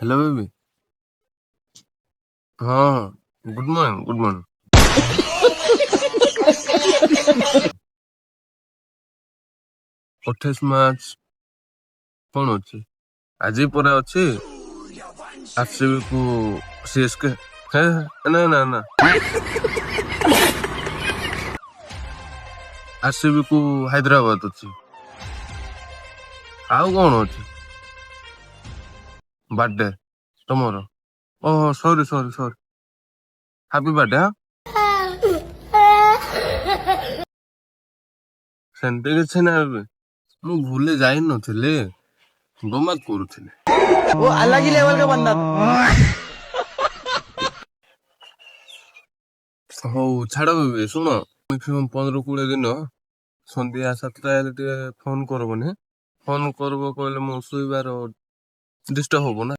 Hello baby. हाँ, good morning good morning. 28 March କଣ ଅଛି? ଆଜି ପରା ଅଛି ଆରସିବି କୁ ସିଏସକେ। ନା ନା ନା, ଆରସିବି କୁ ହାଇଦ୍ରାବାଦ ଅଛି। ଆଉ କଣ ଅଛି? ବାର୍ଥଡେ ତମର? ଓହୋ ସରି ସରି ସରି, ହାପି ବାର୍ଥଡେ। ସେମିତି କିଛି ନା, ମୁଁ ଭୁଲି ଯାଇନଥିଲି, ଗମତ କରୁଥିଲି। वो अलग ही लेवल का बंदा था। ହଉ ଛାଡ ବେବି, ଶୁଣ ମ୍ୟାକ୍ସିମମ୍ 15-20 ଦିନ ସନ୍ଧ୍ୟା 7ଟା ହେଲେ ଟିକେ ଫୋନ କରବନି। ଫୋନ କରବ କହିଲେ ମୁଁ ଶୋଇବାର ଡିଷ୍ଟର୍ବ ହବ ନା।